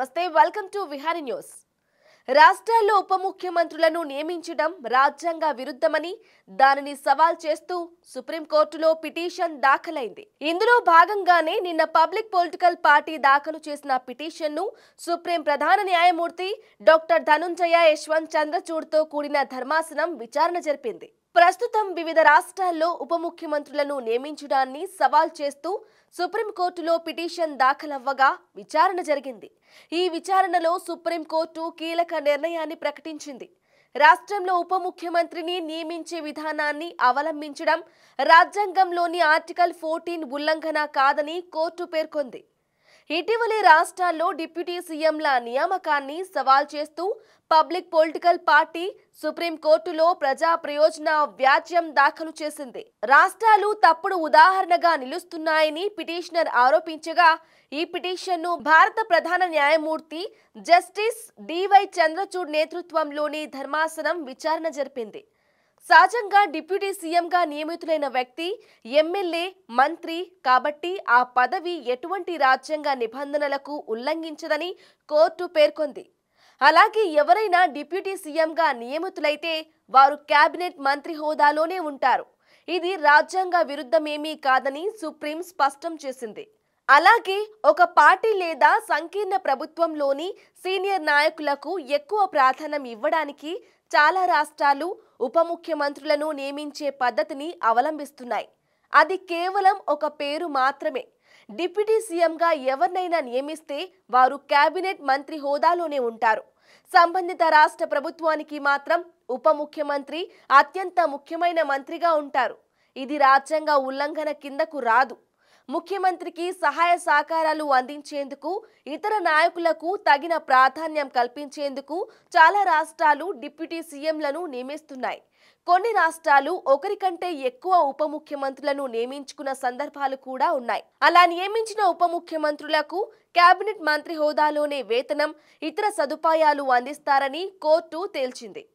నమస్తే welcome to Vihari news. రాష్ట్రాల్లో ఉప ముఖ్యమంత్రులను నియమించడం రాజ్యాంగ విరుద్ధమని దానిని సవాల్ చేస్తూ సుప్రీంకోర్టులో పిటిషన్ దాఖలైంది. ఇందులో భాగంగానే నిన్న పబ్లిక్ పొలిటికల్ పార్టీ దాఖలు చేసిన పిటిషన్ను సుప్రీం ప్రధాన న్యాయమూర్తి డాక్టర్ ధనుంజయ యశ్వంత్ చంద్రచూడ్తో కూడిన ధర్మాసనం విచారణ జరిపింది. ప్రస్తుతం వివిధ రాష్ట్రాల్లో ఉప ముఖ్యమంత్రులను నియమించడాన్ని సవాల్ చేస్తూ సుప్రీంకోర్టులో పిటిషన్ దాఖలవ్వగా విచారణ జరిగింది. ఈ విచారణలో సుప్రీంకోర్టు కీలక నిర్ణయాన్ని ప్రకటించింది. రాష్ట్రంలో ఉప ముఖ్యమంత్రిని నియమించే విధానాన్ని అవలంబించడం రాజ్యాంగంలోని ఆర్టికల్ 14 ఉల్లంఘన కాదని కోర్టు పేర్కొంది. ఇటీవలే రాష్ట్రాల్లో డిప్యూటీ సీఎంల నియామకాన్ని సవాల్ చేస్తూ పబ్లిక్ పొలిటికల్ పార్టీ సుప్రీంకోర్టులో ప్రజా ప్రయోజన వ్యాజ్యం దాఖలు చేసింది. రాష్ట్రాలు తప్పుడు ఉదాహరణగా నిలుస్తున్నాయని పిటిషనర్ ఆరోపించగా ఈ పిటిషన్ను భారత ప్రధాన న్యాయమూర్తి జస్టిస్ డివై చంద్రచూడ్ నేతృత్వంలోని ధర్మాసనం విచారణ జరిపింది. సహజంగా డిప్యూటీ సీఎంగా నియమితులైన వ్యక్తి ఎమ్మెల్యే, మంత్రి కాబట్టి ఆ పదవి ఎటువంటి రాజ్యాంగ నిబంధనలకు ఉల్లంఘించదని కోర్టు పేర్కొంది. అలాగే ఎవరైనా డిప్యూటీ సీఎంగా నియమితులైతే వారు కేబినెట్ మంత్రి హోదాలోనే ఉంటారు. ఇది రాజ్యాంగ విరుద్ధమేమీ కాదని సుప్రీం స్పష్టం చేసింది. అలాగే ఒక పార్టీ లేదా సంకీర్ణ ప్రభుత్వంలోని సీనియర్ నాయకులకు ఎక్కువ ప్రాధాన్యం ఇవ్వడానికి చాలా రాష్ట్రాలు ఉప ముఖ్యమంత్రులను నియమించే పద్ధతిని అవలంబిస్తున్నాయి. అది కేవలం ఒక పేరు మాత్రమే. డిప్యూటీ సీఎంగా ఎవరినైనా నియమిస్తే వారు కేబినెట్ మంత్రి హోదాలోనే ఉంటారు. సంబంధిత రాష్ట్ర ప్రభుత్వానికి మాత్రం ఉప ముఖ్యమంత్రి అత్యంత ముఖ్యమైన మంత్రిగా ఉంటారు. ఇది రాజ్యాంగ ఉల్లంఘన కిందకు రాదు. ముఖ్యమంత్రికి సహాయ సహకారాలు అందించేందుకు, ఇతర నాయకులకు తగిన ప్రాధాన్యం కల్పించేందుకు చాలా రాష్ట్రాలు డిప్యూటీ సీఎంలను నియమిస్తున్నాయి. కొన్ని రాష్ట్రాలు ఒకరికంటే ఎక్కువ ఉప ముఖ్యమంత్రులను నియమించుకున్న సందర్భాలు కూడా ఉన్నాయి. అలా నియమించిన ఉప ముఖ్యమంత్రులకు కేబినెట్ మంత్రి హోదాలోనే వేతనం, ఇతర సదుపాయాలు అందిస్తారని కోర్టు తేల్చింది.